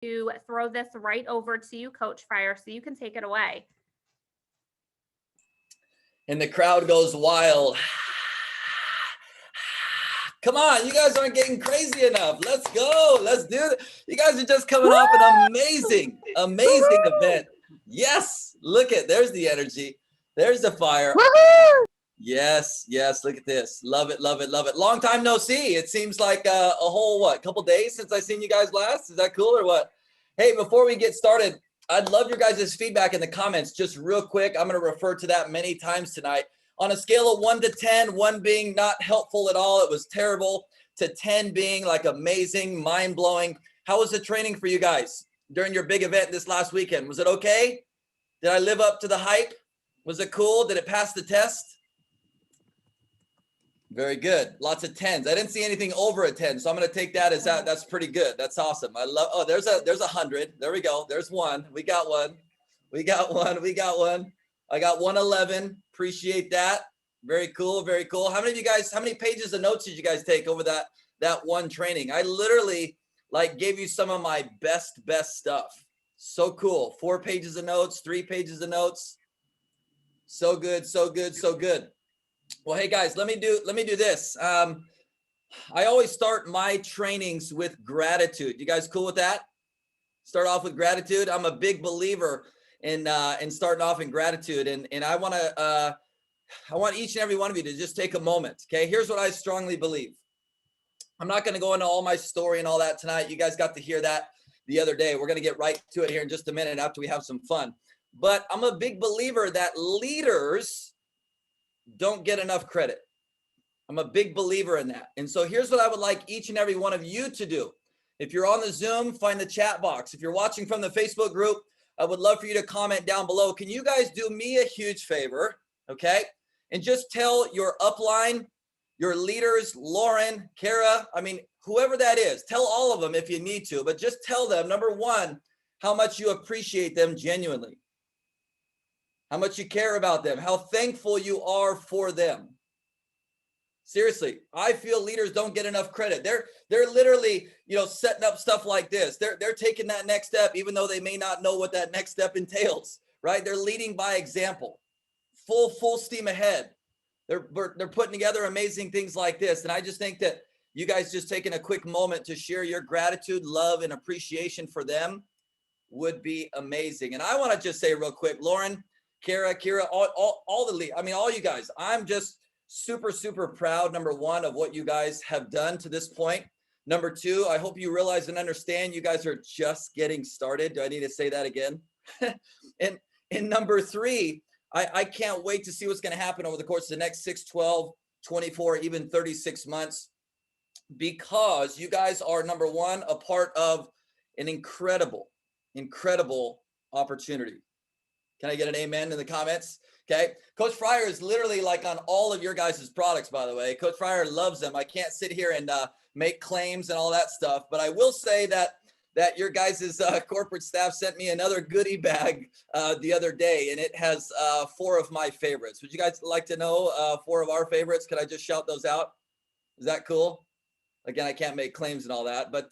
to throw this right over to you, Coach Fryer, so you can take it away. And the crowd goes wild. Come on, you guys aren't getting crazy enough. Let's go. Let's do it. You guys are just coming off an amazing event. Yes, look at, there's the energy. There's the fire. Yes, look at this. Love it. Long time no see. It seems like a whole, couple days since I seen you guys last. Is that cool or what? Hey, before we get started, I'd love your guys' feedback in the comments. Just real quick, I'm going to refer to that many times tonight. On a scale of 1 to 10, 1 being not helpful at all, it was terrible, to 10 being like amazing, mind-blowing. How was the training for you guys during your big event this last weekend? Was it okay? Did I live up to the hype? Was it cool? Did it pass the test? Very good. Lots of 10s. I didn't see anything over a 10, so I'm going to take that as that. That's pretty good. That's awesome. I love, oh, there's 100. There we go. There's one. We got one. I got 111. Appreciate that. Very cool. How many of you guys, how many pages of notes did you guys take over that one training? I literally gave you some of my best stuff. So cool. 4 pages of notes, 3 pages of notes. So good. Well, hey guys, let me do this. I always start my trainings with gratitude. You guys cool with that? Start off with gratitude. I'm a big believer in starting off in gratitude, and I want each and every one of you to just take a moment. Okay, here's what I strongly believe. I'm not going to go into all my story and all that tonight. You guys got to hear that the other day. We're going to get right to it here in just a minute after we have some fun. But I'm a big believer that leaders don't get enough credit. I'm a big believer in that. And so here's what I would like each and every one of you to do. If you're on the Zoom, find the chat box. If you're watching from the Facebook group, I would love for you to comment down below. Can you guys do me a huge favor, okay? And just tell your upline, your leaders, Lauren, Kara, I mean, whoever that is, tell all of them if you need to, but just tell them, number one, how much you appreciate them genuinely, how much you care about them, how thankful you are for them. Seriously, I feel leaders don't get enough credit. They're literally, setting up stuff like this. They're taking that next step, even though they may not know what that next step entails, right? They're leading by example, full steam ahead. They're putting together amazing things like this. And I just think that you guys just taking a quick moment to share your gratitude, love, and appreciation for them would be amazing. And I want to just say real quick, Lauren, Kara, all you guys, I'm just super proud, number one, of what you guys have done to this point. Number two, I hope you realize and understand you guys are just getting started. Do I need to say that again? and number three, I can't wait to see what's going to happen over the course of the next 6, 12, 24, even 36 months, because you guys are, number one, a part of an incredible opportunity. Can I get an amen in the comments? Okay. Coach Fryer is literally on all of your guys' products, by the way. Coach Fryer loves them. I can't sit here and make claims and all that stuff, but I will say that your guys' corporate staff sent me another goodie bag the other day, and it has 4 of my favorites. Would you guys like to know 4 of our favorites? Could I just shout those out? Is that cool? Again, I can't make claims and all that, but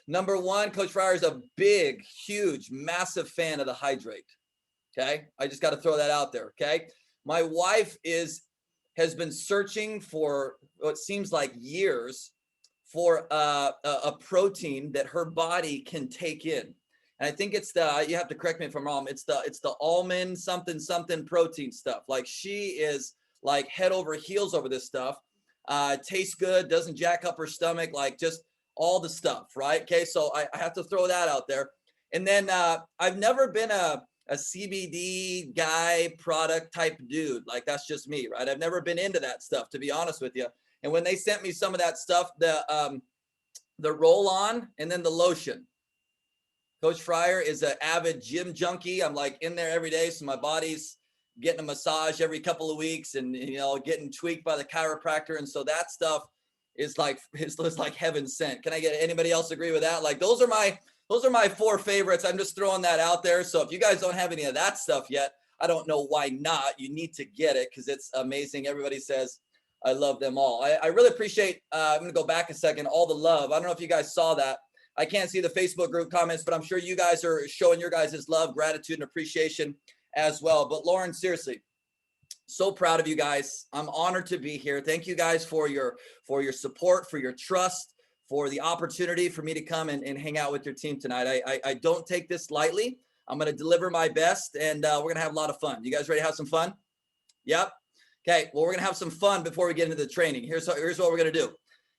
number one, Coach Fryer is a big, huge, massive fan of the Hydrate. Okay, I just got to throw that out there. Okay, my wife has been searching for what seems like years for a protein that her body can take in, and I think it's you have to correct me if I'm wrong. It's the almond something protein stuff. She is head over heels over this stuff. Tastes good, doesn't jack up her stomach, just all the stuff, right? Okay, so I have to throw that out there. And then I've never been a CBD guy product type dude. That's just me, right? I've never been into that stuff, to be honest with you. And when they sent me some of that stuff, the roll on and then the lotion. Coach Fryer is an avid gym junkie. I'm in there every day, so my body's getting a massage every couple of weeks, and getting tweaked by the chiropractor. And so that stuff is like heaven sent. Can I get anybody else agree with that? Those are my 4 favorites. I'm just throwing that out there. So if you guys don't have any of that stuff yet, I don't know why not. You need to get it because it's amazing. Everybody says I love them all. I really appreciate, I'm going to go back a second, all the love. I don't know if you guys saw that, I can't see the Facebook group comments, but I'm sure you guys are showing your guys' love, gratitude, and appreciation as well. But Lauren, seriously, so proud of you guys. I'm honored to be here. Thank you guys for your support, for your trust, for the opportunity for me to come and hang out with your team tonight. I don't take this lightly. I'm going to deliver my best, and we're going to have a lot of fun. You guys ready to have some fun? Yep. Okay. Well, we're going to have some fun before we get into the training. Here's what we're going to do.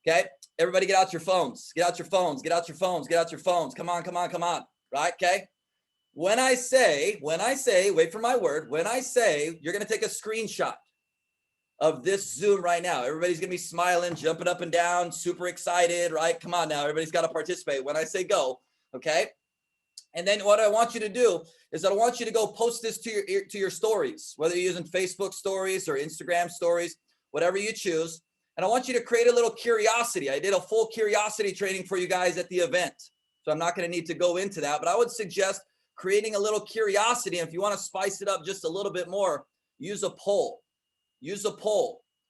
Okay. Everybody get out your phones. Get out your phones. Get out your phones. Get out your phones. Come on, come on, come on. Right? Okay. When I say, wait for my word, when I say you're going to take a screenshot of this Zoom right now, everybody's going to be smiling, jumping up and down, super excited, right? Come on now. Everybody's got to participate. When I say go, okay? And then what I want you to do is I want you to go post this to your stories, whether you're using Facebook stories or Instagram stories, whatever you choose. And I want you to create a little curiosity. I did a full curiosity training for you guys at the event, so I'm not going to need to go into that, but I would suggest creating a little curiosity. And if you want to spice it up just a little bit more, use a poll,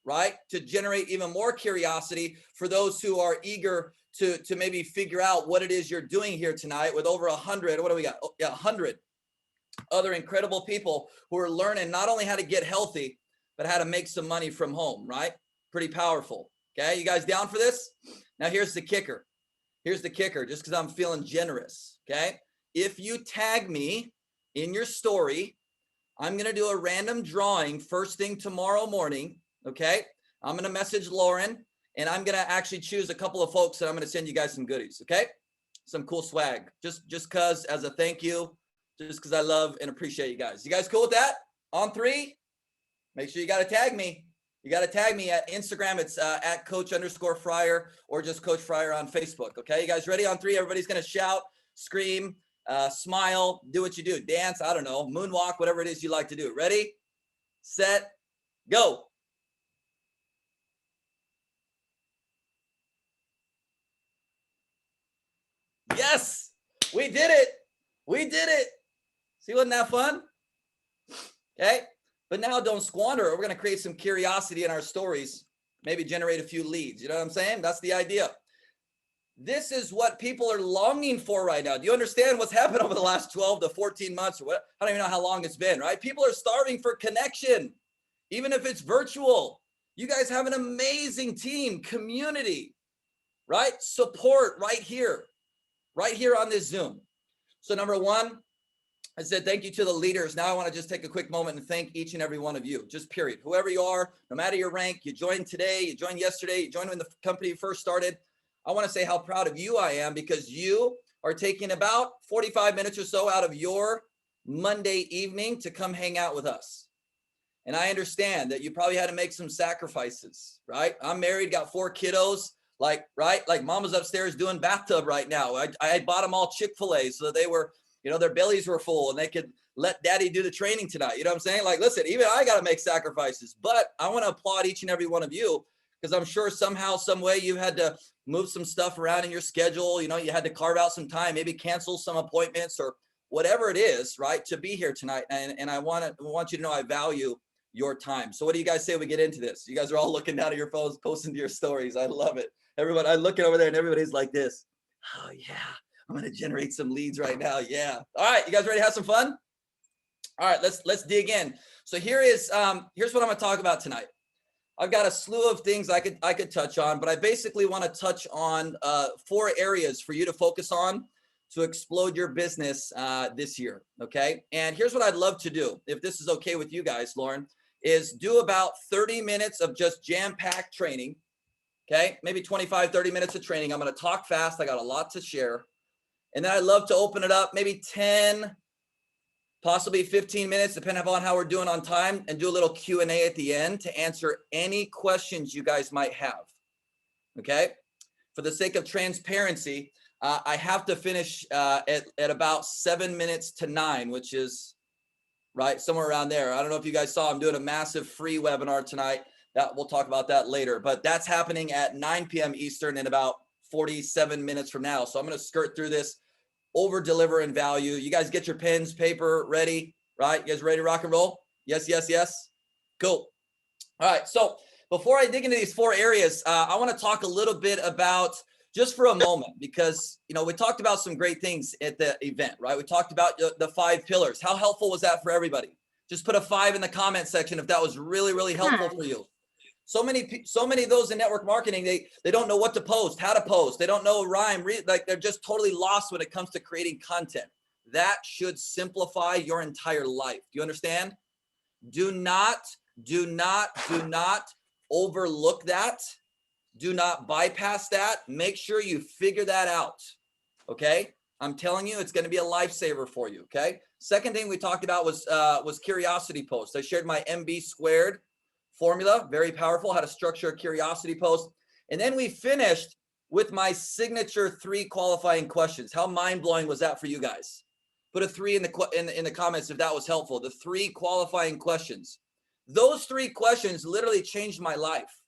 right? To generate even more curiosity for those who are eager to maybe figure out what it is you're doing here tonight with over 100, what do we got? Oh, yeah, 100 other incredible people who are learning not only how to get healthy, but how to make some money from home, right? Pretty powerful. Okay, you guys down for this? Now here's the kicker. Just because I'm feeling generous, okay? If you tag me in your story, I'm going to do a random drawing first thing tomorrow morning, okay? I'm going to message Lauren, and I'm going to actually choose a couple of folks that I'm going to send you guys some goodies, okay? Some cool swag, just because as a thank you, just because I love and appreciate you guys. You guys cool with that? On 3, make sure you got to tag me. You got to tag me at Instagram. It's at Coach_Fryer or just Coach Fryer on Facebook, okay? You guys ready? On 3, everybody's going to shout, scream, smile, do what you do, dance, I don't know, moonwalk, whatever it is you like to do. Ready, set, go. Yes, we did it. See, wasn't that fun? Okay, but now don't squander it. We're going to create some curiosity in our stories, maybe generate a few leads. You know what I'm saying? That's the idea. This is what people are longing for right now. Do you understand what's happened over the last 12 to 14 months or what? I don't even know how long it's been, right? People are starving for connection, even if it's virtual. You guys have an amazing team, community, right? Support right here on this Zoom. So number 1, I said, thank you to the leaders. Now I want to just take a quick moment and thank each and every one of you, just period. Whoever you are, no matter your rank, you joined today, you joined yesterday, you joined when the company first started. I want to say how proud of you I am because you are taking about 45 minutes or so out of your Monday evening to come hang out with us. And I understand that you probably had to make some sacrifices, right? I'm married, got 4 kiddos, like mama's upstairs doing bathtub right now. I bought them all Chick-fil-A so that they were, their bellies were full and they could let daddy do the training tonight. You know what I'm saying? Like, listen, even I got to make sacrifices, but I want to applaud each and every one of you because I'm sure somehow, some way you had to move some stuff around in your schedule. You had to carve out some time, maybe cancel some appointments or whatever it is, right, to be here tonight. And I want you to know I value your time. So what do you guys say we get into this? You guys are all looking down at your phones, posting to your stories. I love it. Everyone, I look over there and everybody's like this. Oh yeah, I'm going to generate some leads right now. Yeah. All right. You guys ready to have some fun? All right, let's dig in. So here's what I'm going to talk about tonight. I've got a slew of things I could touch on, but I basically want to touch on 4 areas for you to focus on to explode your business this year. Okay. And here's what I'd love to do. If this is okay with you guys, Lauren, is do about 30 minutes of just jam-packed training. Okay. Maybe 25, 30 minutes of training. I'm going to talk fast. I got a lot to share. And then I'd love to open it up, maybe 10, possibly 15 minutes, depending upon how we're doing on time, and do a little Q&A at the end to answer any questions you guys might have. Okay. For the sake of transparency, I have to finish at about 7 minutes to 9, which is right somewhere around there. I don't know if you guys saw, I'm doing a massive free webinar tonight. We'll talk about that later, but that's happening at 9 p.m. Eastern in about 47 minutes from now. So I'm going to skirt through this, over deliver in value. You guys get your pens, paper ready, right? You guys ready to rock and roll? Yes, yes, yes. Cool. All right. So before I dig into these 4 areas, I want to talk a little bit about just for a moment, because, you know, we talked about some great things at the event, right? We talked about the 5 pillars. How helpful was that for everybody? Just put a 5 in the comment section if that was really, really helpful for you. So many of those in network marketing, they don't know what to post, how to post. They don't know rhyme, like they're just totally lost when it comes to creating content. That should simplify your entire life. Do you understand? Do not overlook that. Do not bypass that. Make sure you figure that out. Okay? I'm telling you, it's going to be a lifesaver for you. Okay? Second thing we talked about was curiosity posts. I shared my MB squared formula, very powerful, how to structure a curiosity post. And then we finished with my signature 3 qualifying questions. How mind-blowing was that for you guys? Put a 3 in the comments if that was helpful. The 3 qualifying questions. Those 3 questions literally changed my life.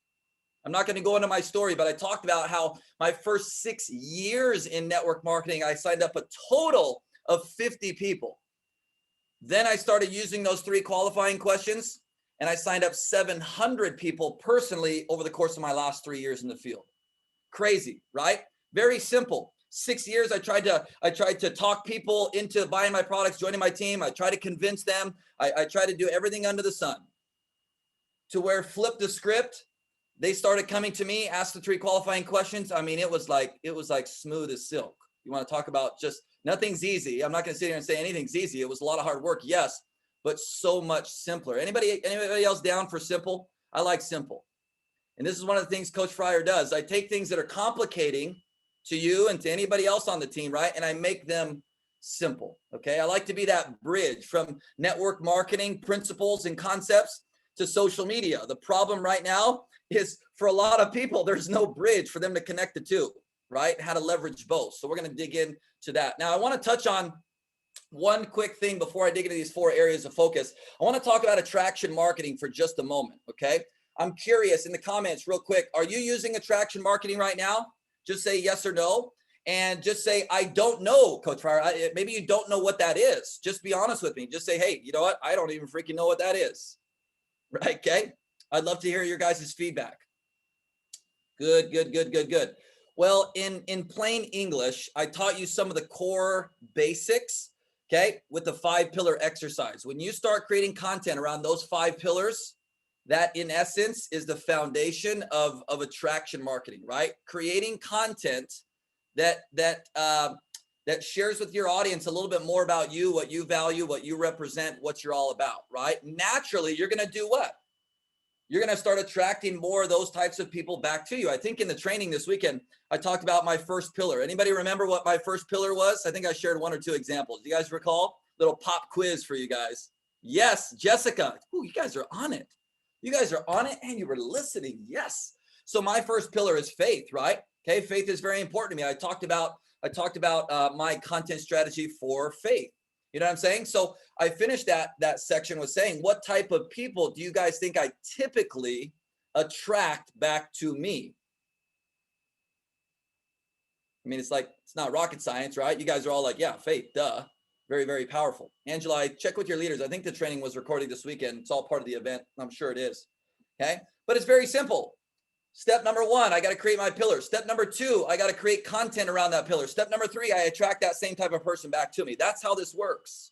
I'm not going to go into my story, but I talked about how my first 6 years in network marketing, I signed up a total of 50 people. Then I started using those 3 qualifying questions, and I signed up 700 people personally over the course of my last 3 years in the field. Crazy, right? Very simple. 6 years, I tried to talk people into buying my products, joining my team. I tried to convince them. I tried to do everything under the sun. To where flip the script, they started coming to me, asked the 3 qualifying questions. I mean, it was like smooth as silk. You want to talk about just nothing's easy. I'm not going to sit here and say anything's easy. It was a lot of hard work, yes, but so much simpler. Anybody else down for simple? I like simple. And this is one of the things Coach Fryer does. I take things that are complicating to you and to anybody else on the team, right? And I make them simple, okay? I like to be that bridge from network marketing principles and concepts to social media. The problem right now is for a lot of people, there's no bridge for them to connect the two, right? How to leverage both. So we're going to dig into that. Now, I want to touch on one quick thing before I dig into these 4 areas of focus. I want to talk about attraction marketing for just a moment, okay? I'm curious in the comments real quick. Are you using attraction marketing right now? Just say yes or no. And just say, I don't know, Coach Fryer. Maybe you don't know what that is. Just be honest with me. Just say, hey, you know what? I don't even freaking know what that is. Right, okay? I'd love to hear your guys' feedback. Good. Well, in plain English, I taught you some of the core basics, okay, with the 5-pillar exercise. When you start creating content around those 5 pillars, that in essence is the foundation of attraction marketing, right? Creating content that shares with your audience a little bit more about you, what you value, what you represent, what you're all about, right? Naturally, you're going to do what? You're going to start attracting more of those types of people back to you. I think in the training this weekend, I talked about my first pillar. Anybody remember what my first pillar was? I think I shared 1 or 2 examples. Do you guys recall? Little pop quiz for you guys. Yes, Jessica. Ooh, you guys are on it. You guys are on it and you were listening. Yes. So my first pillar is faith, right? Okay. Faith is very important to me. I talked about my content strategy for faith. You know what I'm saying? So I finished that section with saying, what type of people do you guys think I typically attract back to me? I mean, it's not rocket science, right? You guys are all like, yeah, faith, duh. Very, very powerful. Angela, I check with your leaders. I think the training was recorded this weekend. It's all part of the event. I'm sure it is. Okay. But it's very simple. Step number 1, I got to create my pillar. Step number 2, I got to create content around that pillar. Step number 3, I attract that same type of person back to me. That's how this works.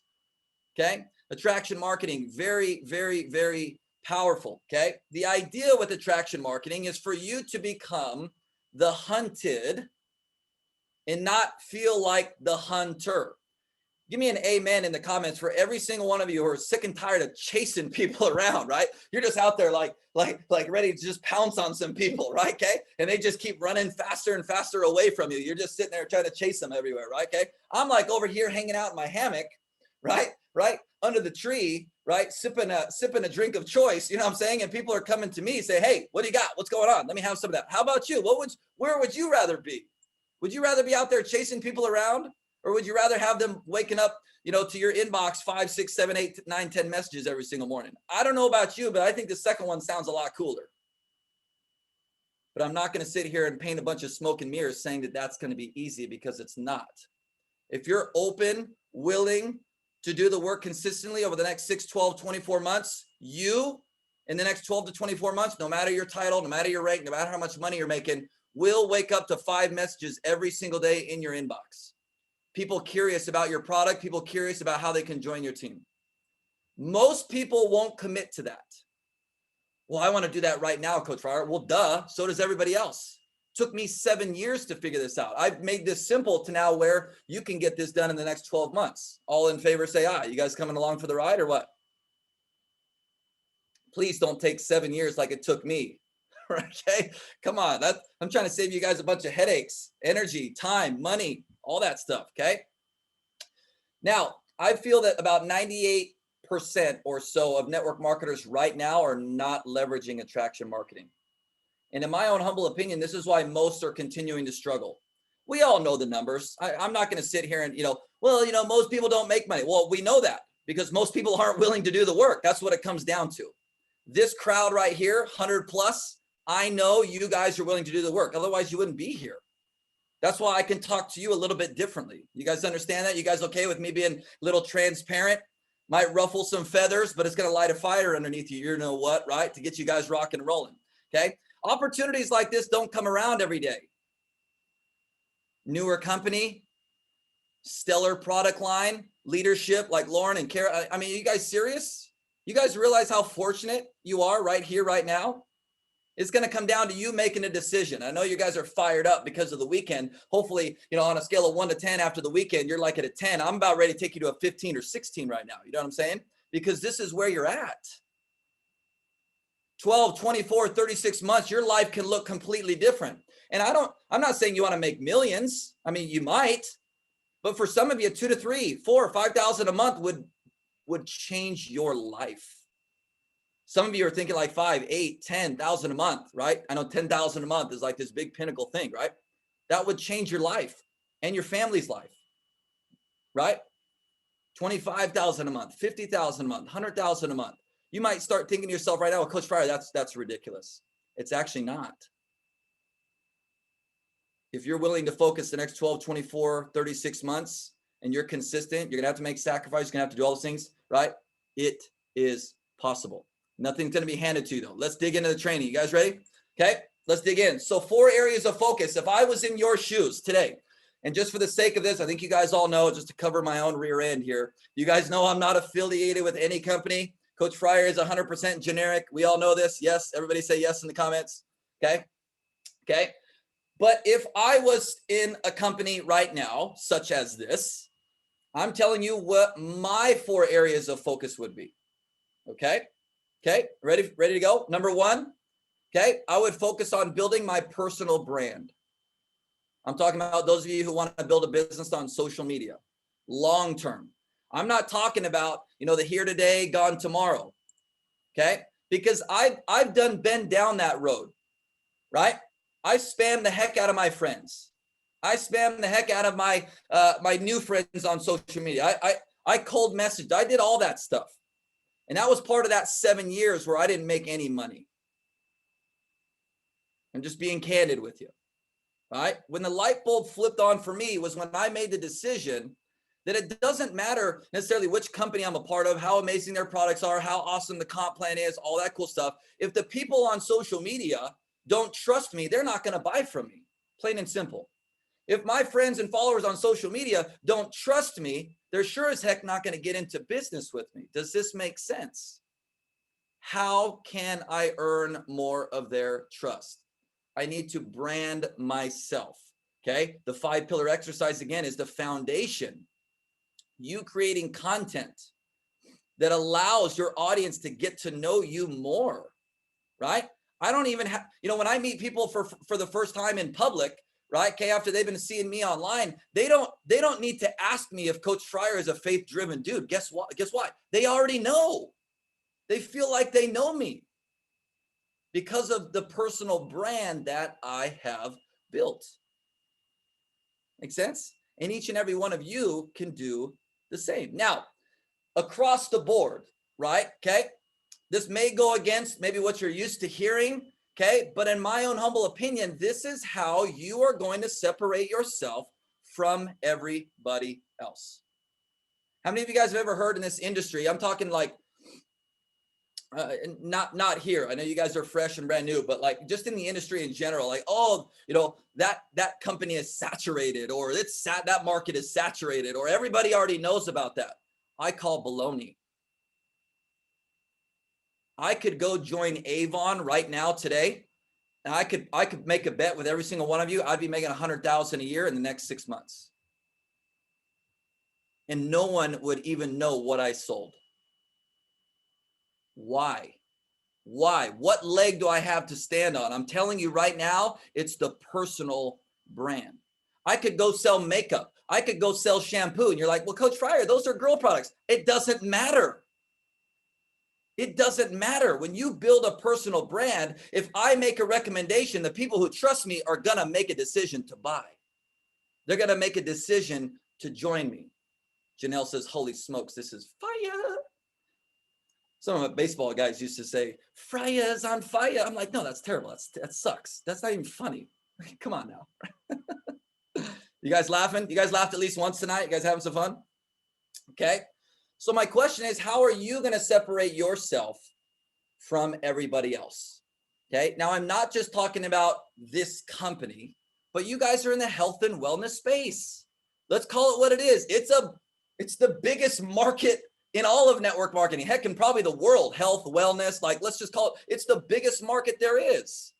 Okay. Attraction marketing, very, very, very powerful. Okay. The idea with attraction marketing is for you to become the hunted and not feel like the hunter. Give me an amen in the comments for every single one of you who are sick and tired of chasing people around, right? You're just out there like ready to just pounce on some people, right? Okay. And they just keep running faster and faster away from you. You're just sitting there trying to chase them everywhere, right? Okay. I'm like over here hanging out in my hammock, right? Under the tree, right? Sipping a drink of choice, you know what I'm saying? And people are coming to me, say, hey, what do you got? What's going on? Let me have some of that. How about you? Where would you rather be? Would you rather be out there chasing people around? Or would you rather have them waking up, to your inbox 5, 6, 7, 8, 9, 10 messages every single morning? I don't know about you, but I think the second one sounds a lot cooler. But I'm not going to sit here and paint a bunch of smoke and mirrors saying that that's going to be easy, because it's not. If you're open, willing to do the work consistently over the next 6, 12, 24 months, you in the next 12 to 24 months, no matter your title, no matter your rank, no matter how much money you're making, will wake up to 5 messages every single day in your inbox. People curious about your product, people curious about how they can join your team. Most people won't commit to that. Well, I want to do that right now, Coach Fryer. Well, duh, so does everybody else. Took me 7 years to figure this out. I've made this simple to now where you can get this done in the next 12 months. All in favor, say aye. You guys coming along for the ride or what? Please don't take 7 years like it took me. Okay, come on. I'm trying to save you guys a bunch of headaches, energy, time, money, all that stuff. Okay. Now, I feel that about 98% or so of network marketers right now are not leveraging attraction marketing. And in my own humble opinion, this is why most are continuing to struggle. We all know the numbers. I'm not going to sit here and, most people don't make money. Well, we know that because most people aren't willing to do the work. That's what it comes down to. This crowd right here, 100 plus, I know you guys are willing to do the work. Otherwise, you wouldn't be here. That's why I can talk to you a little bit differently. You guys understand that? You guys okay with me being a little transparent? Might ruffle some feathers, but it's going to light a fire underneath you. You know what, right? To get you guys rocking and rolling. Okay. Opportunities like this don't come around every day. Newer company, stellar product line, leadership like Lauren and Kara. I mean, are you guys serious? You guys realize how fortunate you are right here, right now? It's going to come down to you making a decision. I know you guys are fired up because of the weekend. Hopefully, on a scale of 1 to 10 after the weekend, you're like at a 10. I'm about ready to take you to a 15 or 16 right now. You know what I'm saying? Because this is where you're at. 12, 24, 36 months, your life can look completely different. And I'm not saying you want to make millions. I mean, you might, but for some of you, 2 to 3, 4, 5,000 a month would change your life. Some of you are thinking like 5, 8, 10,000 a month, right? I know 10,000 a month is like this big pinnacle thing, right? That would change your life and your family's life, right? 25,000 a month, 50,000 a month, 100,000 a month. You might start thinking to yourself right now, well, Coach Fryer, that's ridiculous. It's actually not. If you're willing to focus the next 12, 24, 36 months and you're consistent, you're gonna have to make sacrifices, you're gonna have to do all those things, right? It is possible. Nothing's going to be handed to you though. Let's dig into the training. You guys ready? Okay, let's dig in. So 4 areas of focus. If I was in your shoes today, and just for the sake of this, I think you guys all know, just to cover my own rear end here, you guys know I'm not affiliated with any company. Coach Fryer is 100% generic. We all know this. Yes, everybody say yes in the comments. Okay. But if I was in a company right now, such as this, I'm telling you what my 4 areas of focus would be. Okay, ready to go? Number 1, okay, I would focus on building my personal brand. I'm talking about those of you who want to build a business on social media, long term. I'm not talking about, the here today, gone tomorrow, okay? Because I've been down that road, right? I spam the heck out of my friends. I spam the heck out of my my new friends on social media. I cold messaged. I did all that stuff. And that was part of that 7 years where I didn't make any money. I'm just being candid with you, right? When the light bulb flipped on for me was when I made the decision that it doesn't matter necessarily which company I'm a part of, how amazing their products are, how awesome the comp plan is, all that cool stuff. If the people on social media don't trust me, they're not going to buy from me, plain and simple. If my friends and followers on social media don't trust me, they're sure as heck not going to get into business with me. Does this make sense? How can I earn more of their trust? I need to brand myself. Okay. The 5-pillar exercise again is the foundation. You creating content that allows your audience to get to know you more, right? I don't even have, when I meet people for the first time in public, right? Okay, after they've been seeing me online, they don't need to ask me if Coach Fryer is a faith-driven dude. Guess what? They already know. They feel like they know me because of the personal brand that I have built. Make sense? And each and every one of you can do the same. Now, across the board, right? Okay. This may go against maybe what you're used to hearing. Okay. But in my own humble opinion, this is how you are going to separate yourself from everybody else. How many of you guys have ever heard in this industry? I'm talking like not here. I know you guys are fresh and brand new, but like just in the industry in general, like, oh, that company is saturated, or that market is saturated, or everybody already knows about that. I call baloney. I could go join Avon right now today, and I could make a bet with every single one of you. I'd be making 100,000 a year in the next 6 months, and no one would even know what I sold. Why? What leg do I have to stand on? I'm telling you right now, it's the personal brand. I could go sell makeup. I could go sell shampoo. And you're like, well, Coach Fryer, those are girl products. It doesn't matter. It doesn't matter. When you build a personal brand, if I make a recommendation, the people who trust me are going to make a decision to buy. They're going to make a decision to join me. Janelle says, holy smokes, this is fire. Some of the baseball guys used to say, Fryer's on fire. I'm like, no, that's terrible. That sucks. That's not even funny. Come on now. You guys laughing? You guys laughed at least once tonight? You guys having some fun? Okay. So my question is, how are you going to separate yourself from everybody else? Okay. Now, I'm not just talking about this company, but you guys are in the health and wellness space. Let's call it what it is. It's the biggest market in all of network marketing, heck, in probably the world, health, wellness, like let's just call it, it's the biggest market there is.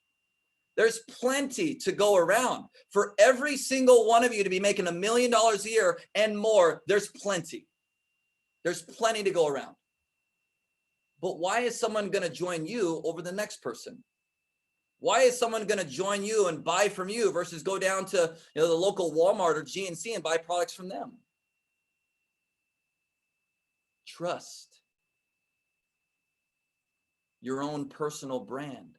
There's plenty to go around. For every single one of you to be making $1 million a year and more, there's plenty. There's plenty to go around. But why is someone going to join you over the next person? Why is someone going to join you and buy from you versus go down to the local Walmart or GNC and buy products from them? Trust. Your own personal brand.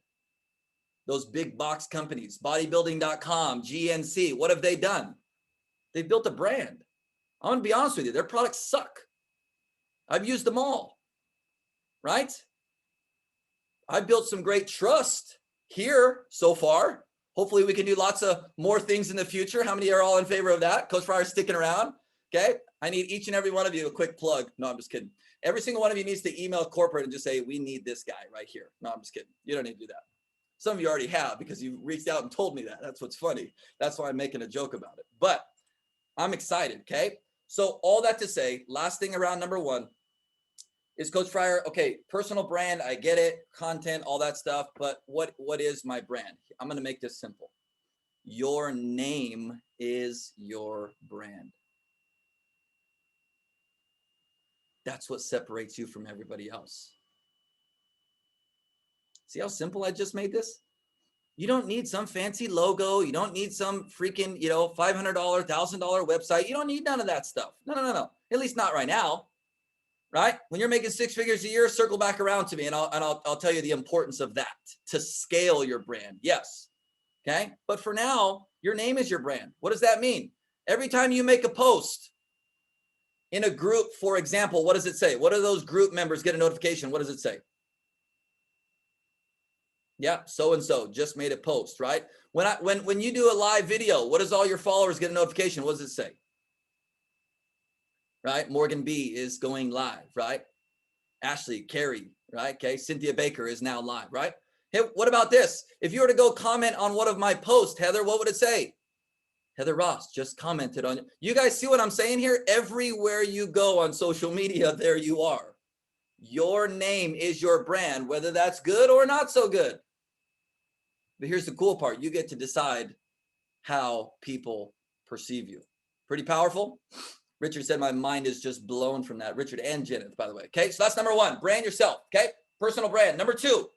Those big box companies, bodybuilding.com, GNC, what have they done? They've built a brand. I'm going to be honest with you, their products suck. I've used them all, right? I've built some great trust here so far. Hopefully we can do lots of more things in the future. How many are all in favor of that? Coach Fryer sticking around. Okay. I need each and every one of you a quick plug. No, I'm just kidding. Every single one of you needs to email corporate and just say, we need this guy right here. No, I'm just kidding. You don't need to do that. Some of you already have because you reached out and told me that. That's what's funny. That's why I'm making a joke about it. But I'm excited. Okay. So all that to say, last thing around number one is Coach Fryer. Okay. Personal brand. I get it. Content, all that stuff. But what is my brand? I'm going to make this simple. Your name is your brand. That's what separates you from everybody else. See how simple I just made this? You don't need some fancy logo. You don't need some freaking, $500, $1,000 website. You don't need none of that stuff. No. At least not right now, right? When you're making 6 figures a year, circle back around to me and I'll tell you the importance of that to scale your brand. Yes. Okay. But for now, your name is your brand. What does that mean? Every time you make a post in a group, for example, what does it say? What do those group members get a notification? What does it say? Yeah, so-and-so just made a post, right? When you do a live video, what does all your followers get a notification? What does it say? Right? Morgan B is going live, right? Ashley, Carrie, right? Okay, Cynthia Baker is now live, right? Hey, what about this? If you were to go comment on one of my posts, Heather, what would it say? Heather Ross just commented on it. You guys see what I'm saying here? Everywhere you go on social media, there you are. Your name is your brand, whether that's good or not so good. But here's the cool part. You get to decide how people perceive you. Pretty powerful. Richard said my mind is just blown from that. Richard and Jenneth, by the way. Okay, so that's number one. Brand yourself. Okay, personal brand. Number two.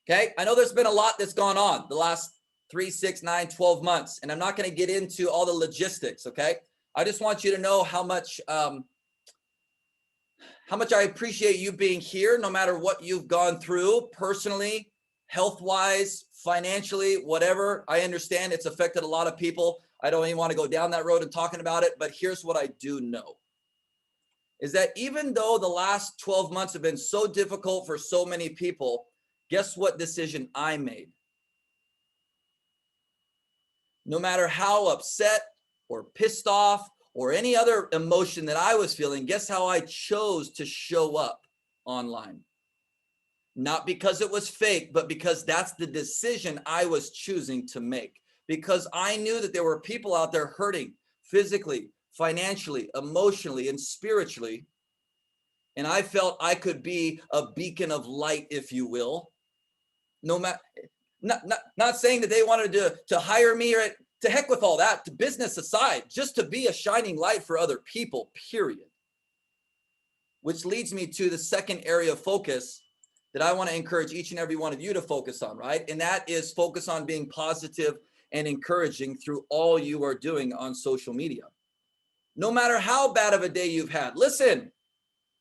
Okay, I know there's been a lot that's gone on the last 3, 6, 9, 12 months. And I'm not going to get into all the logistics. Okay. I just want you to know how much I appreciate you being here, no matter what you've gone through personally, health-wise, financially, whatever. I understand it's affected a lot of people. I don't even want to go down that road and talking about it, but here's what I do know is that even though the last 12 months have been so difficult for so many people, guess what decision I made? No matter how upset or pissed off or any other emotion that I was feeling, guess how I chose to show up online. Not because it was fake, but because that's the decision I was choosing to make. Because I knew that there were people out there hurting physically, financially, emotionally, and spiritually. And I felt I could be a beacon of light, if you will. No matter, not saying that they wanted to hire me, or to heck with all that, to business aside, just to be a shining light for other people, period. Which leads me to the second area of focus that I want to encourage each and every one of you to focus on, right? And that is focus on being positive and encouraging through all you are doing on social media. No matter how bad of a day you've had. Listen,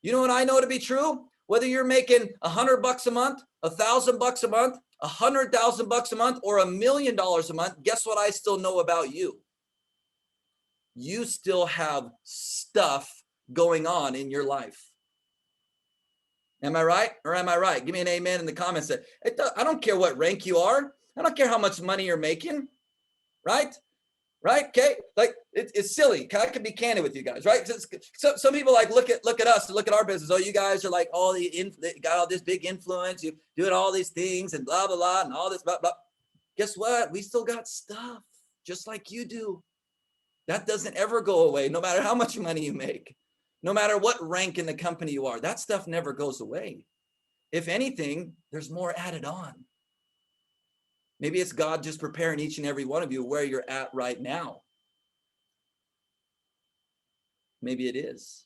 you know what I know to be true? Whether you're making $100 a month, $1,000 a month, $100,000 a month, or $1 million a month, guess what I still know about you? You still have stuff going on in your life. Am I right or am I right? Give me an amen in the comments. I don't care what rank you are. I don't care how much money you're making, right? Right? Okay. Like it's silly. I could be candid with you guys, right? So some people like look at us and look at our business. Oh, you guys are like got all this big influence. You doing all these things and blah blah blah and all this blah blah. Guess what? We still got stuff just like you do. That doesn't ever go away, no matter how much money you make, no matter what rank in the company you are. That stuff never goes away. If anything, there's more added on. Maybe it's God just preparing each and every one of you where you're at right now. Maybe it is.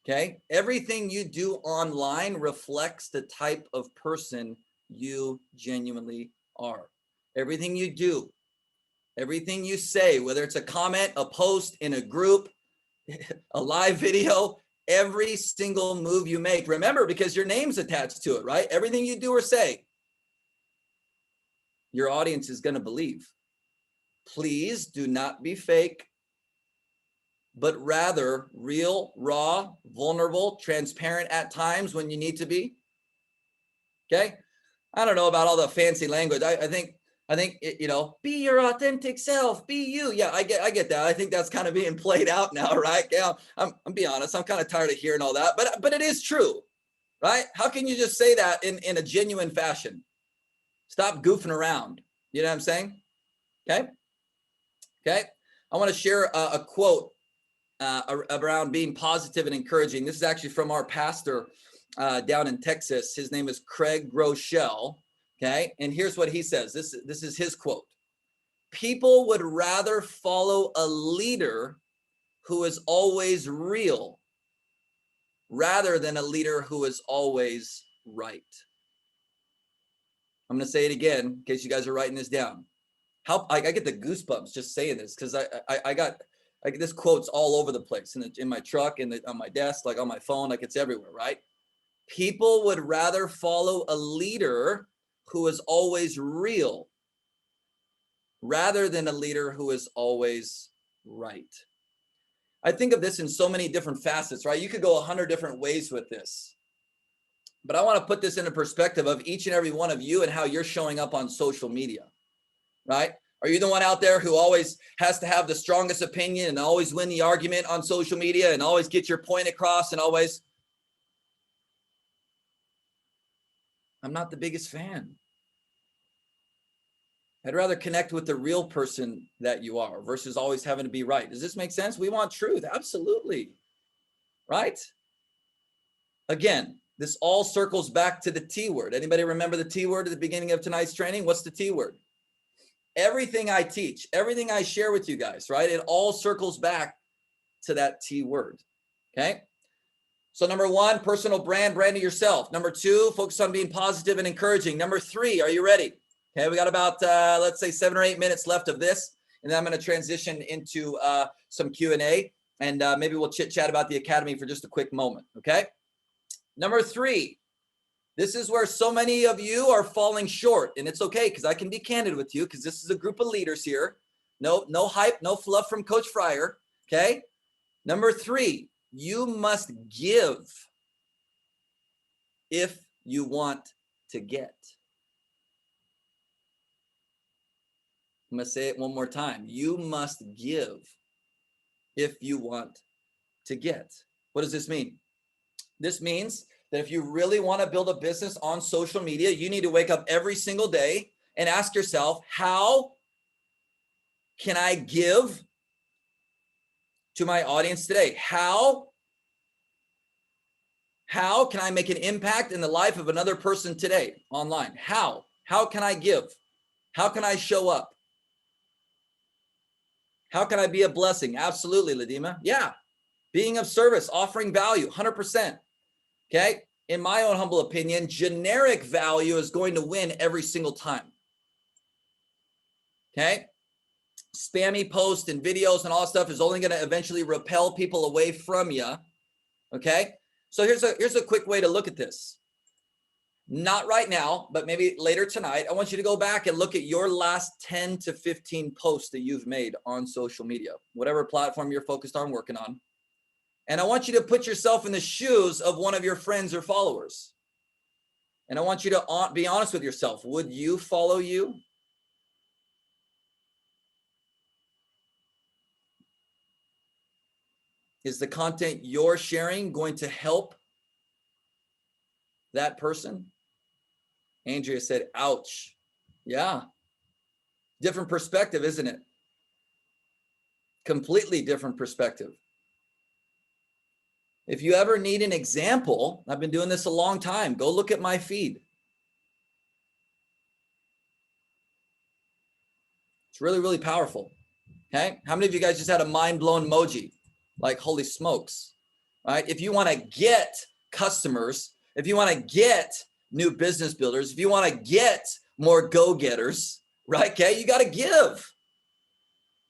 Okay. Everything you do online reflects the type of person you genuinely are. Everything you do, everything you say, whether it's a comment, a post in a group, a live video, every single move you make, remember, because your name's attached to it, right? Everything you do or say, your audience is going to believe. Please do not be fake, but rather real, raw, vulnerable, transparent at times when you need to be. Okay. I don't know about all the fancy language. I think, be your authentic self, be you. Yeah, I get that. I think that's kind of being played out now, right? Yeah, I'm be honest. I'm kind of tired of hearing all that, but it is true, right? How can you just say that in a genuine fashion? Stop goofing around. You know what I'm saying? Okay. I want to share a quote around being positive and encouraging. This is actually from our pastor down in Texas. His name is Craig Groeschel. Okay. And here's what he says. This is his quote. People would rather follow a leader who is always real rather than a leader who is always right. I'm going to say it again in case you guys are writing this down. I get the goosebumps just saying this because I got this quote's all over the place in my truck and on my desk, like on my phone, like it's everywhere, right? People would rather follow a leader who is always real rather than a leader who is always right. I think of this in so many different facets, right? You could go 100 different ways with this. But I want to put this into perspective of each and every one of you and how you're showing up on social media, right? Are you the one out there who always has to have the strongest opinion and always win the argument on social media and always get your point across and always? I'm not the biggest fan. I'd rather connect with the real person that you are versus always having to be right. Does this make sense? We want truth. Absolutely. Right? Again, this all circles back to the T word. Anybody remember the T word at the beginning of tonight's training? What's the T word? Everything I teach, everything I share with you guys, right? It all circles back to that T word. Okay. So number one, personal branding yourself. Number two, focus on being positive and encouraging. Number three, are you ready? Okay, we got about, let's say 7 or 8 minutes left of this. And then I'm going to transition into some Q&A. And maybe we'll chit chat about the Academy for just a quick moment. Okay. Number three, this is where so many of you are falling short. And it's okay because I can be candid with you because this is a group of leaders here. No hype, no fluff from Coach Fryer. Okay. Number three, you must give if you want to get. I'm going to say it one more time. You must give if you want to get. What does this mean? This means that if you really want to build a business on social media, you need to wake up every single day and ask yourself, how can I give to my audience today? How can I make an impact in the life of another person today online? How can I give? How can I show up? How can I be a blessing? Absolutely, Ladima. Yeah. Being of service, offering value, 100%. Okay. In my own humble opinion, generic value is going to win every single time. Okay. Spammy posts and videos and all that stuff is only going to eventually repel people away from you. Okay. So here's a quick way to look at this. Not right now, but maybe later tonight. I want you to go back and look at your last 10 to 15 posts that you've made on social media, whatever platform you're focused on working on. And I want you to put yourself in the shoes of one of your friends or followers. And I want you to be honest with yourself. Would you follow you? Is the content you're sharing going to help that person? Andrea said, ouch. Yeah. Different perspective, isn't it? Completely different perspective. If you ever need an example, I've been doing this a long time. Go look at my feed. It's really, really powerful. Okay. How many of you guys just had a mind-blown emoji? Like, holy smokes. All right. If you want to get customers, if you want to get new business builders, if you want to get more go-getters, right? Okay. You got to give.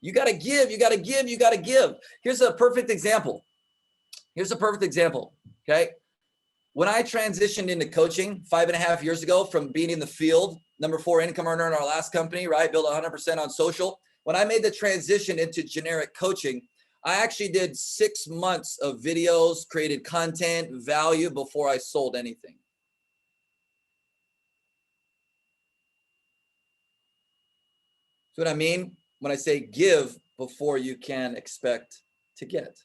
You got to give. You got to give. You got to give. Here's a perfect example. Okay. When I transitioned into coaching 5.5 years ago from being in the field, #4 income earner in our last company, right? Built 100% on social. When I made the transition into generic coaching, I actually did 6 months of videos, created content, value before I sold anything. That's what I mean when I say give before you can expect to get.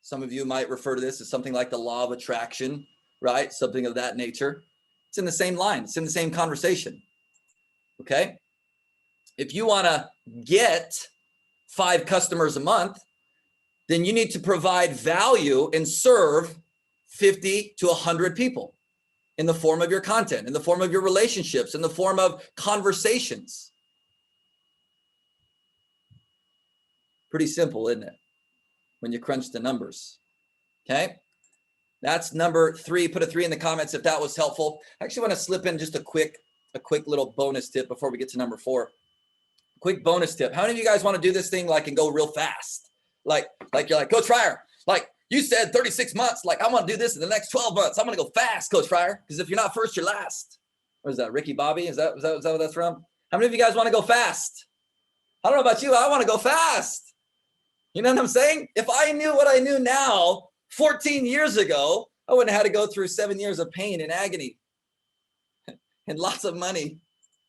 Some of you might refer to this as something like the law of attraction, right? Something of that nature. It's in the same line. It's in the same conversation. Okay. If you want to get 5 customers a month, then you need to provide value and serve 50 to 100 people in the form of your content, in the form of your relationships, in the form of conversations. Pretty simple, isn't it? When you crunch the numbers. Okay. That's #3. Put a 3 in the comments if that was helpful. I actually want to slip in just a quick little bonus tip before we get to #4. Quick bonus tip. How many of you guys want to do this thing like and go real fast? Like you're like, Coach Fryer, like you said 36 months. Like I want to do this in the next 12 months. I'm going to go fast, Coach Fryer. Because if you're not first, you're last. What is that? Ricky Bobby? Is that what that's from? How many of you guys want to go fast? I don't know about you. I want to go fast. You know what I'm saying? If I knew what I knew now 14 years ago, I wouldn't have had to go through 7 years of pain and agony and lots of money,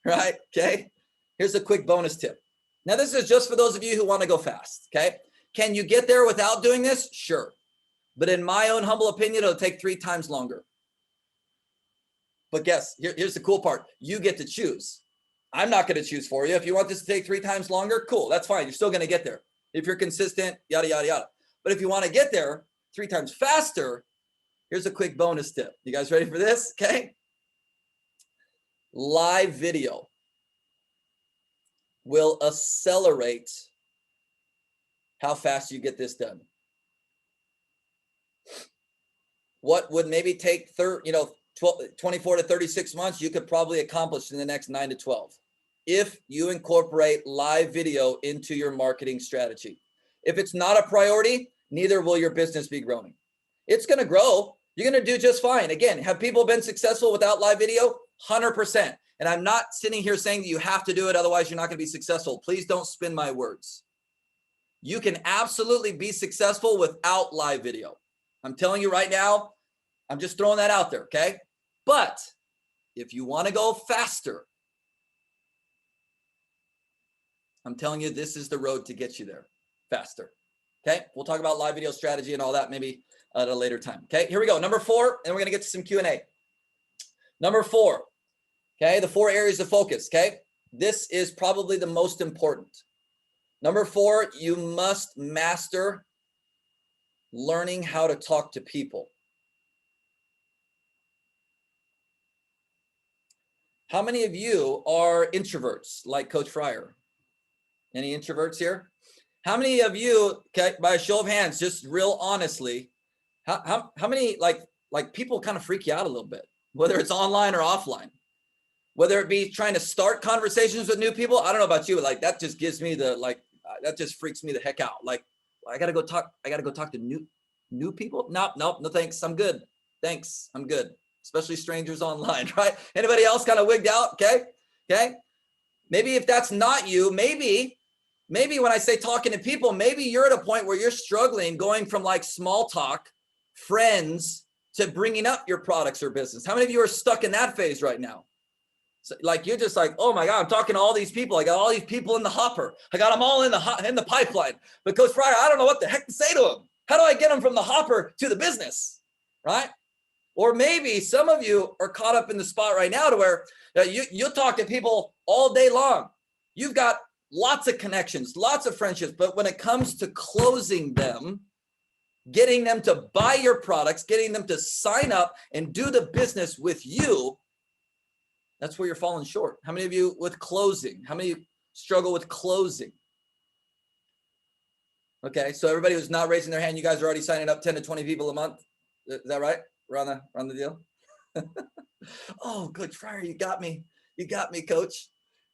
right? Okay. Here's a quick bonus tip. Now, this is just for those of you who want to go fast. Okay. Can you get there without doing this? Sure. But in my own humble opinion, it'll take 3 times longer. But guess, here's the cool part. You get to choose. I'm not going to choose for you. If you want this to take 3 times longer, cool. That's fine. You're still going to get there. If you're consistent, yada, yada, yada. But if you want to get there 3 times faster, here's a quick bonus tip. You guys ready for this? Okay. Live video will accelerate how fast you get this done. What would maybe take 24 to 36 months, you could probably accomplish in the next 9 to 12. If you incorporate live video into your marketing strategy. If it's not a priority, neither will your business be growing. It's going to grow. You're going to do just fine. Again, have people been successful without live video? 100%. And I'm not sitting here saying that you have to do it, otherwise you're not going to be successful. Please don't spin my words. You can absolutely be successful without live video. I'm telling you right now, I'm just throwing that out there, okay? But if you want to go faster, I'm telling you, this is the road to get you there faster. Okay. We'll talk about live video strategy and all that maybe at a later time. Okay, here we go. Number 4, and we're going to get to some Q&A. Number 4, okay, the 4 areas of focus, okay? This is probably the most important. Number 4, you must master learning how to talk to people. How many of you are introverts like Coach Fryer? Any introverts here? How many of you, okay, by a show of hands, just real honestly, how many like people kind of freak you out a little bit, whether it's online or offline, whether it be trying to start conversations with new people? I don't know about you, but like that just gives me the that just freaks me the heck out. Like I gotta go talk to new people. Nope, no thanks. I'm good. Thanks, I'm good. Especially strangers online, right? Anybody else kind of wigged out? Okay. Maybe if that's not you, maybe when I say talking to people, maybe you're at a point where you're struggling going from like small talk, friends, to bringing up your products or business. How many of you are stuck in that phase right now? So, like you're just like, oh my God, I'm talking to all these people. I got all these people in the hopper. I got them all in the pipeline. But Coach Fryer, I don't know what the heck to say to them. How do I get them from the hopper to the business, right? Or maybe some of you are caught up in the spot right now to where you'll talk to people all day long. You've got lots of connections, lots of friendships, but when it comes to closing them, getting them to buy your products, getting them to sign up and do the business with you, that's where you're falling short. How many of you with closing? How many of you struggle with closing? Okay, so everybody who's not raising their hand, you guys are already signing up 10 to 20 people a month. Is that right? We're on the deal. Oh, Coach Fryer, you got me, Coach.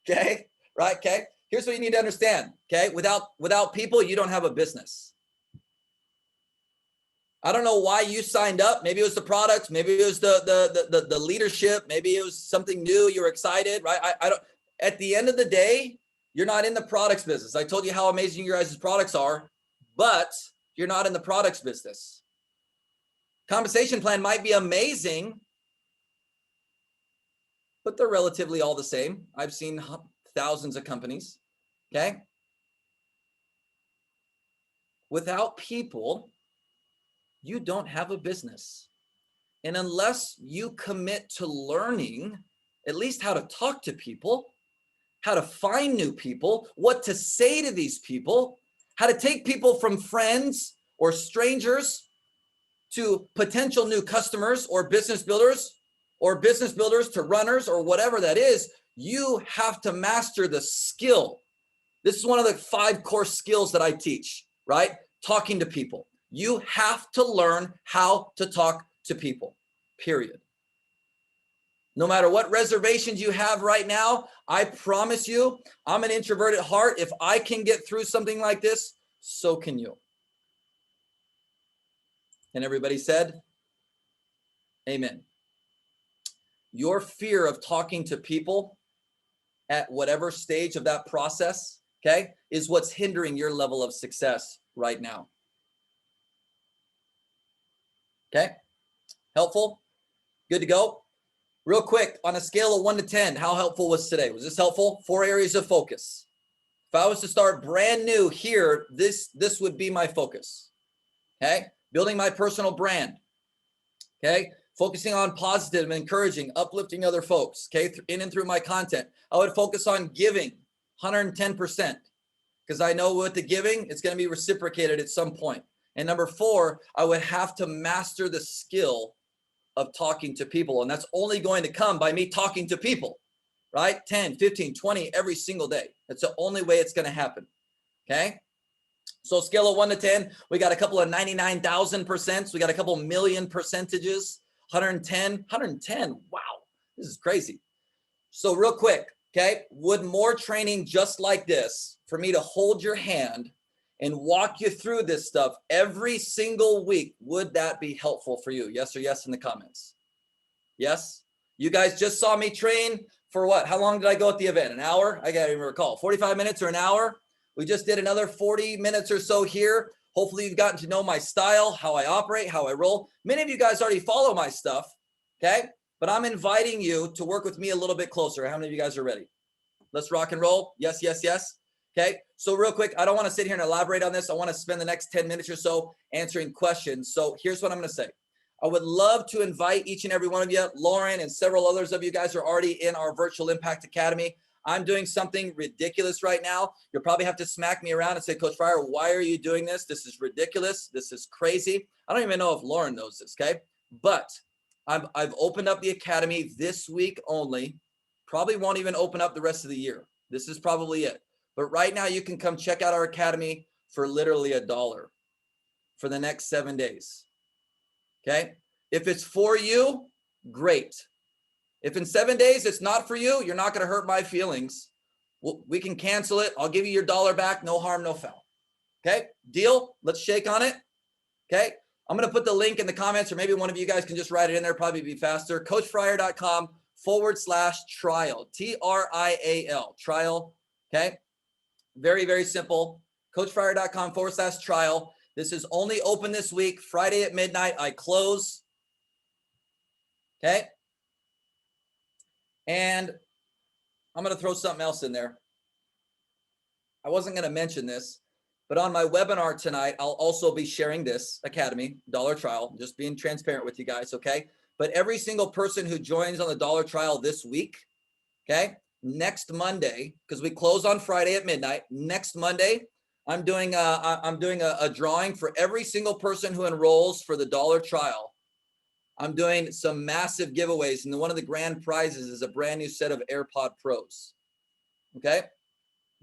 Okay, right? Okay. Here's what you need to understand. Okay, without people, you don't have a business. I don't know why you signed up. Maybe it was the products. Maybe it was the leadership. Maybe it was something new. You were excited, right? I don't. At the end of the day, you're not in the products business. I told you how amazing your guys' products are, but you're not in the products business. Compensation plan might be amazing, but they're relatively all the same. I've seen thousands of companies, okay? Without people, you don't have a business. And unless you commit to learning at least how to talk to people, how to find new people, what to say to these people, how to take people from friends or strangers to potential new customers or business builders to runners or whatever that is, you have to master the skill. This is one of the 5 core skills that I teach, right? Talking to people. You have to learn how to talk to people, period. No matter what reservations you have right now, I promise you, I'm an introvert at heart. If I can get through something like this, so can you. And everybody said, amen. Your fear of talking to people at whatever stage of that process, okay, is what's hindering your level of success right now. Okay, helpful? Good to go? Real quick, on a scale of 1 to 10, how helpful was today? Was this helpful? 4 areas of focus. If I was to start brand new here, this would be my focus. Okay, building my personal brand. Okay, focusing on positive and encouraging, uplifting other folks. Okay, in and through my content. I would focus on giving 110% because I know with the giving, it's going to be reciprocated at some point. And number 4, I would have to master the skill of talking to people. And that's only going to come by me talking to people, right? 10, 15, 20 every single day. That's the only way it's going to happen. Okay. So scale of 1 to 10, we got a couple of 99,000%. We got a couple million percentages, 110. Wow, this is crazy. So real quick, okay, would more training just like this for me to hold your hand and walk you through this stuff every single week, would that be helpful for you? Yes or yes in the comments. Yes? You guys just saw me train for what? How long did I go at the event? An hour? I can't even recall. 45 minutes or an hour? We just did another 40 minutes or so here. Hopefully you've gotten to know my style, how I operate, how I roll. Many of you guys already follow my stuff, okay? But I'm inviting you to work with me a little bit closer. How many of you guys are ready? Let's rock and roll. Yes, yes, yes. Okay, so real quick, I don't want to sit here and elaborate on this. I want to spend the next 10 minutes or so answering questions. So here's what I'm going to say. I would love to invite each and every one of you. Lauren and several others of you guys are already in our Virtual Impact Academy. I'm doing something ridiculous right now. You'll probably have to smack me around and say, Coach Fryer, why are you doing this? This is ridiculous. This is crazy. I don't even know if Lauren knows this, okay? But I've opened up the Academy this week only. Probably won't even open up the rest of the year. This is probably it. But right now you can come check out our Academy for literally $1 for the next 7 days. Okay. If it's for you, great. If in 7 days it's not for you, you're not going to hurt my feelings. We can cancel it. I'll give you your $1 back. No harm, no foul. Okay. Deal. Let's shake on it. Okay. I'm going to put the link in the comments, or maybe one of you guys can just write it in there. Probably be faster. CoachFryer.com/trial. TRIAL. Trial. Okay. Very, very simple. CoachFryer.com/trial. This is only open this week. Friday at midnight, I close. Okay. And I'm going to throw something else in there. I wasn't going to mention this, but on my webinar tonight, I'll also be sharing this Academy $1 trial, just being transparent with you guys. Okay. But every single person who joins on the $1 trial this week, okay, next Monday, because we close on Friday at midnight, next Monday, I'm doing a drawing for every single person who enrolls for the $1 trial. I'm doing some massive giveaways, and one of the grand prizes is a brand new set of AirPod Pros. Okay,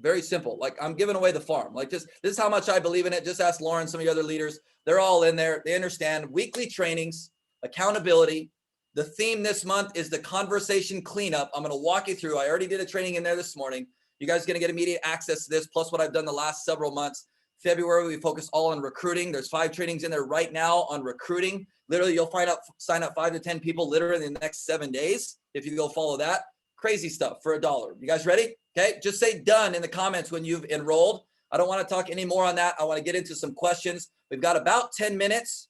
very simple. Like, I'm giving away the farm. Like, this is how much I believe in it. Just ask Lauren, some of the other leaders. They're all in there. They understand weekly trainings, accountability. The theme this month is the conversation cleanup. I'm going to walk you through. I already did a training in there this morning. You guys are going to get immediate access to this, plus what I've done the last several months. February, we focus all on recruiting. There's 5 trainings in there right now on recruiting. Literally, you'll sign up 5 to 10 people literally in the next 7 days if you go follow that. Crazy stuff for $1. You guys ready? Okay, just say done in the comments when you've enrolled. I don't want to talk any more on that. I want to get into some questions. We've got about 10 minutes.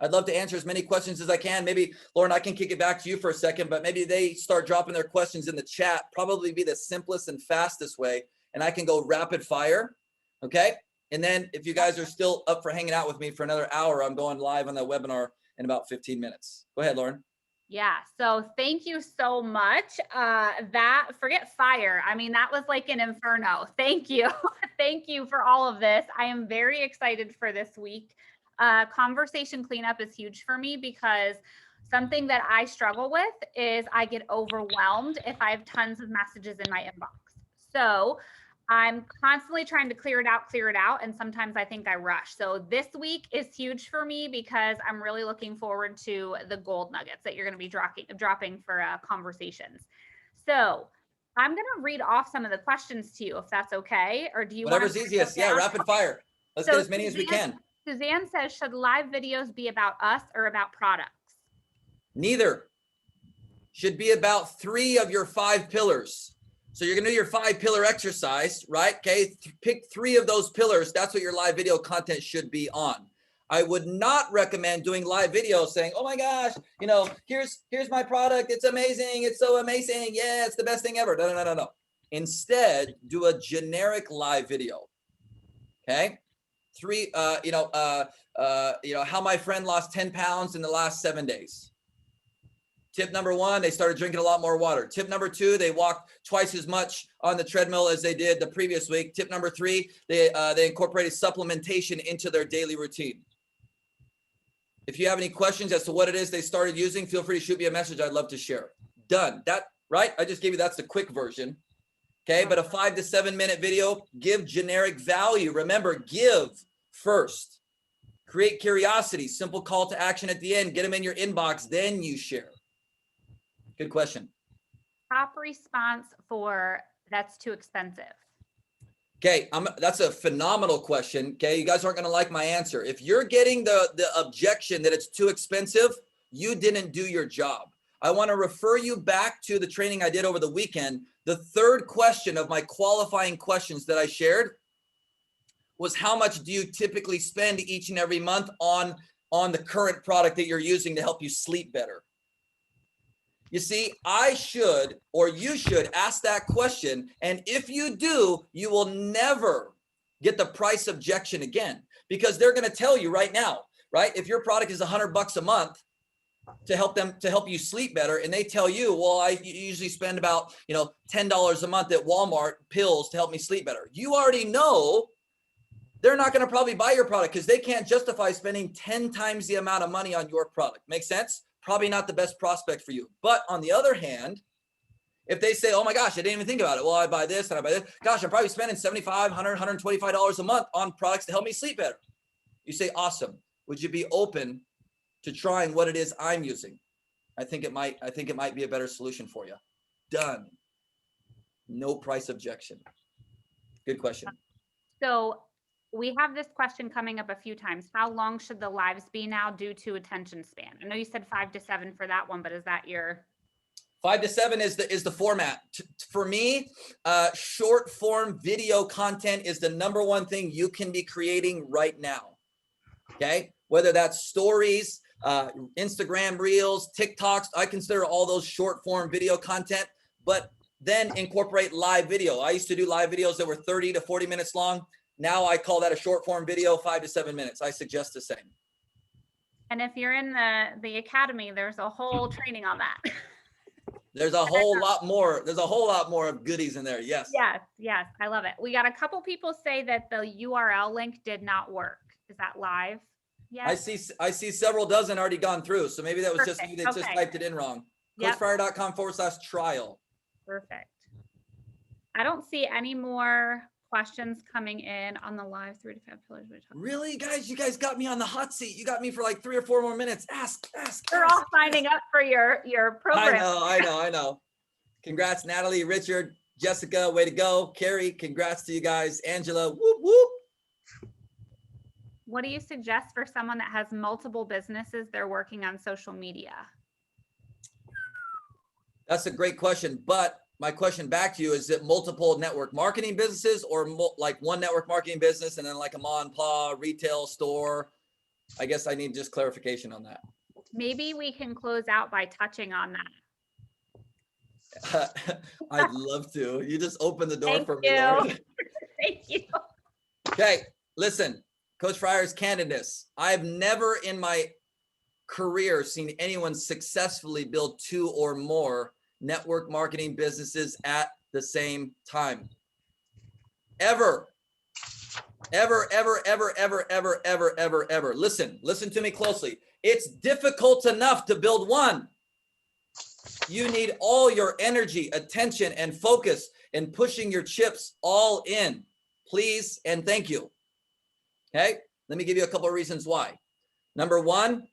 I'd love to answer as many questions as I can. Maybe, Lauren, I can kick it back to you for a second, but maybe they start dropping their questions in the chat. Probably be the simplest and fastest way, and I can go rapid fire, okay? And then if you guys are still up for hanging out with me for another hour, I'm going live on that webinar in about 15 minutes. Go ahead, Lauren. Yeah. So thank you so much. Forget fire. I mean, that was like an inferno. Thank you. Thank you for all of this. I am very excited for this week. Conversation cleanup is huge for me because something that I struggle with is I get overwhelmed if I have tons of messages in my inbox. So I'm constantly trying to clear it out. And sometimes I think I rush. So this week is huge for me because I'm really looking forward to the gold nuggets that you're going to be dropping for conversations. So I'm going to read off some of the questions to you, if that's okay. Or do you Whatever's easiest. Yeah, rapid fire. Let's get as many as we can. Suzanne says, should live videos be about us or about products? Neither. Should be about 3 of your 5 pillars. So you're going to do your 5-pillar exercise, right? Okay. Pick 3 of those pillars. That's what your live video content should be on. I would not recommend doing live videos saying, oh my gosh, here's my product. It's amazing. It's so amazing. Yeah, it's the best thing ever. No. Instead, do a generic live video. Okay. 3, how my friend lost 10 pounds in the last 7 days. Tip number 1, they started drinking a lot more water. Tip number 2, they walked twice as much on the treadmill as they did the previous week. Tip number 3, they incorporated supplementation into their daily routine. If you have any questions as to what it is they started using, feel free to shoot me a message. I'd love to share. Done. That, right? I just gave you, that's the quick version. Okay, but a 5 to 7 minute video, give generic value. Remember, give first. Create curiosity, simple call to action at the end. Get them in your inbox, then you share. Good question. Top response for that's too expensive. Okay, that's a phenomenal question. Okay, you guys aren't going to like my answer. If you're getting the objection that it's too expensive, you didn't do your job. I want to refer you back to the training I did over the weekend. The 3rd question of my qualifying questions that I shared was, how much do you typically spend each and every month on the current product that you're using to help you sleep better? You see, I should, or you should ask that question. And if you do, you will never get the price objection again, because they're going to tell you right now, right? If your product is $100 a month to help you sleep better, and they tell you, well, I usually spend about, $10 a month at Walmart pills to help me sleep better. You already know they're not going to probably buy your product because they can't justify spending 10 times the amount of money on your product. Make sense? Probably not the best prospect for you. But on the other hand, if they say, oh my gosh, I didn't even think about it. Well, I buy this and I buy this. Gosh, I'm probably spending $75, $100, $125 a month on products to help me sleep better. You say, awesome. Would you be open to trying what it is I'm using? I think it might be a better solution for you. Done. No price objection. Good question. So we have this question coming up a few times. How long should the lives be now due to attention span? I know you said 5 to 7 for that one, but is that your 5 to 7 is the format. For me, short form video content is the number one thing you can be creating right now. Okay, whether that's stories, Instagram reels, TikToks, I consider all those short form video content, but then incorporate live video. I used to do live videos that were 30 to 40 minutes long. Now I call that a short form video, 5 to 7 minutes. I suggest the same. And if you're in the academy, there's a whole training on that. There's a whole lot more. There's a whole lot more of goodies in there. Yes. Yes. I love it. We got a couple people say that the URL link did not work. Is that live? Yeah. I see several dozen already gone through. So maybe that was just you that just typed it in wrong. CoachFryer.com/trial. Perfect. I don't see any more questions coming in on the live 3 to 5 pillars. Really, guys? You guys got me on the hot seat. You got me for like 3 or 4 more minutes. Ask. They're all signing up for your program. I know. Congrats, Natalie, Richard, Jessica, way to go. Carrie, congrats to you guys. Angela, whoop, whoop. What do you suggest for someone that has multiple businesses they're working on social media? That's a great question. But my question back to you is it multiple network marketing businesses or like one network marketing business and then like a mom and pop retail store? I guess I need just clarification on that. Maybe we can close out by touching on that. I'd love to. You just open the door for me, Lord. Thank you. Okay, listen. Coach Fryer's candidness. I've never in my career seen anyone successfully build 2 or more network marketing businesses at the same time. Ever. Listen to me closely. It's difficult enough to build one. You need all your energy, attention, and focus in pushing your chips all in. Please and thank you. Okay, let me give you a couple of reasons why. Number 1,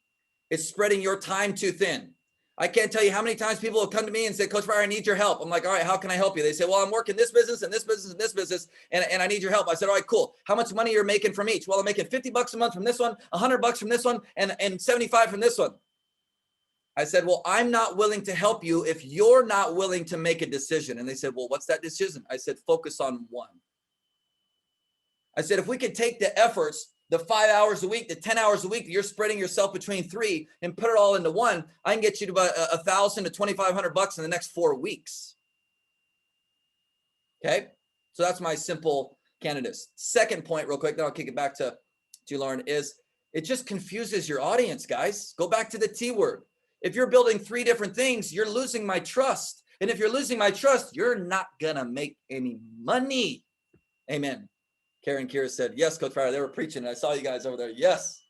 it's spreading your time too thin. I can't tell you how many times people have come to me and said, Coach Fryer, I need your help. I'm like, all right, how can I help you? They say, well, I'm working this business and this business and this business, and I need your help. I said, all right, cool. How much money you're making from each? Well, I'm making $50 a month from this one, $100 from this one, and 75 from this one. I said, well, I'm not willing to help you if you're not willing to make a decision. And they said, well, what's that decision? I said, focus on one. I said, if we could take the efforts, the 5 hours a week, the 10 hours a week, you're spreading yourself between 3 and put it all into one, I can get you to about $1,000 to $2,500 in the next 4 weeks. Okay. So that's my simple candidates. Second point real quick, then I'll kick it back to Lauren, is it just confuses your audience, guys. Go back to the T word. If you're building 3 different things, you're losing my trust. And if you're losing my trust, you're not going to make any money. Amen. Karen Kira said, yes, Coach Fryer, they were preaching. I saw you guys over there. Yes.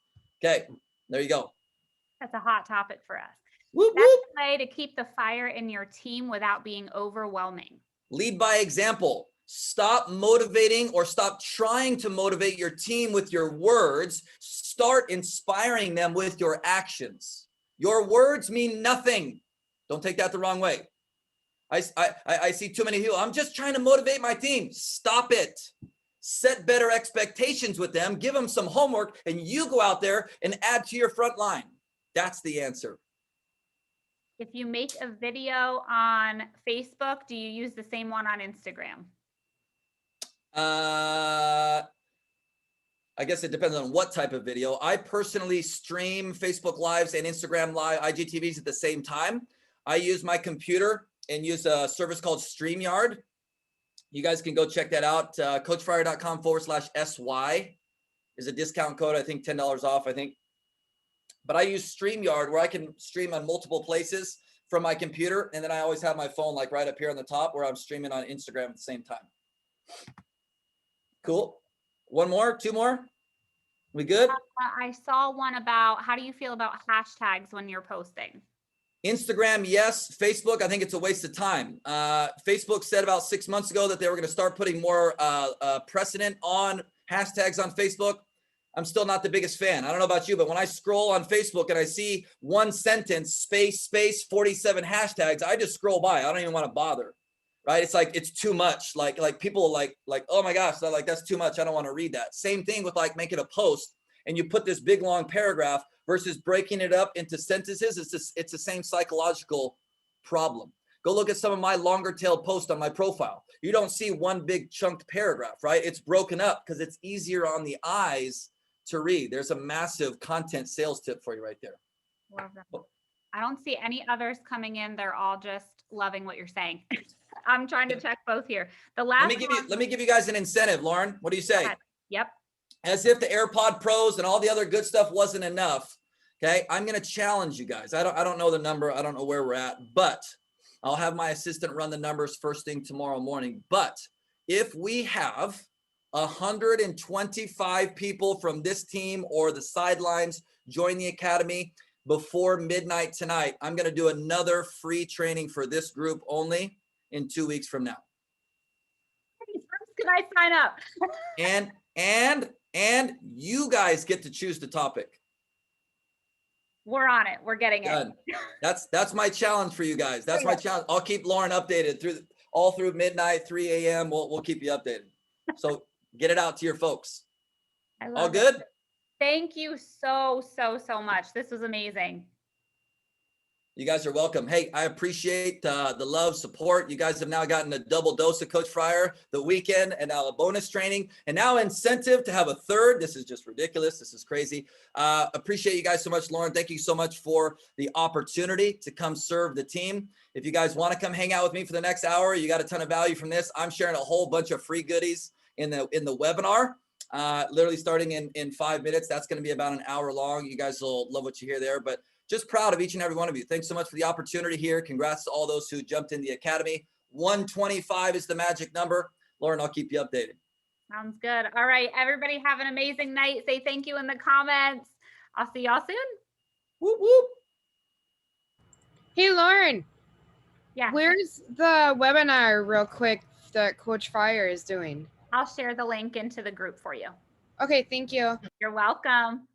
Okay. There you go. That's a hot topic for us. Whoop, That's whoop. a way to keep the fire in your team without being overwhelming. Lead by example. Stop motivating or stop trying to motivate your team with your words. Start inspiring them with your actions. Your words mean nothing. Don't take that the wrong way. I see too many people. I'm just trying to motivate my team. Stop it. Set better expectations with them, give them some homework, and you go out there and add to your front line. That's the answer. If you make a video on Facebook, do you use the same one on Instagram? I guess it depends on what type of video. I personally stream Facebook Lives and Instagram Live, IGTVs at the same time. I use my computer and use a service called StreamYard. You guys can go check that out. coachfryer.com/SY is a discount code. I think $10 off, I think. But I use StreamYard where I can stream on multiple places from my computer. And then I always have my phone like right up here on the top where I'm streaming on Instagram at the same time. Cool. One more, two more. We good? I saw one about how do you feel about hashtags when you're posting? Instagram, yes. Facebook, I think it's a waste of time. Facebook said about 6 months ago that they were going to start putting more precedent on hashtags on Facebook. I'm still not the biggest fan. I don't know about you, but when I scroll on Facebook and I see one sentence, space, 47 hashtags, I just scroll by. I don't even want to bother, right? It's like, it's too much. Like people like, oh my gosh, they're like, that's too much. I don't want to read that. Same thing with like making a post and you put this big, long paragraph versus breaking it up into sentences. It's the same psychological problem. Go look at some of my longer tail posts on my profile. You don't see one big chunked paragraph, right? It's broken up because it's easier on the eyes to read. There's a massive content sales tip for you right there. Love that. I don't see any others coming in. They're all just loving what you're saying. I'm trying to check both here. The last let me give you guys an incentive, Lauren. What do you say? Yep. As if the AirPod Pros and all the other good stuff wasn't enough. Okay, I'm gonna challenge you guys. I don't know the number. I don't know where we're at, but I'll have my assistant run the numbers first thing tomorrow morning. But if we have 125 people from this team or the sidelines join the academy before midnight tonight, I'm going to do another free training for this group only in 2 weeks from now. Can I sign up? and you guys get to choose the topic. We're on it. We're getting it. That's my challenge for you guys. That's my challenge. I'll keep Lauren updated all through midnight, 3 a.m. We'll keep you updated. So get it out to your folks. All good? Thank you so much. This was amazing. You guys are welcome. Hey, I appreciate the love, support. You guys have now gotten a double dose of Coach Fryer, the weekend, and now a bonus training, and now incentive to have a third. This is just ridiculous. This is crazy. Appreciate you guys so much, Lauren. Thank you so much for the opportunity to come serve the team. If you guys want to come hang out with me for the next hour, you got a ton of value from this. I'm sharing a whole bunch of free goodies in the webinar, literally starting in 5 minutes. That's going to be about an hour long. You guys will love what you hear there, but just proud of each and every one of you. Thanks so much for the opportunity here. Congrats to all those who jumped in the academy. 125 is the magic number. Lauren, I'll keep you updated. Sounds good. All right, everybody have an amazing night. Say thank you in the comments. I'll see y'all soon. Whoop, whoop. Hey, Lauren. Yeah. Where's the webinar real quick that Coach Fryer is doing? I'll share the link into the group for you. Okay, thank you. You're welcome.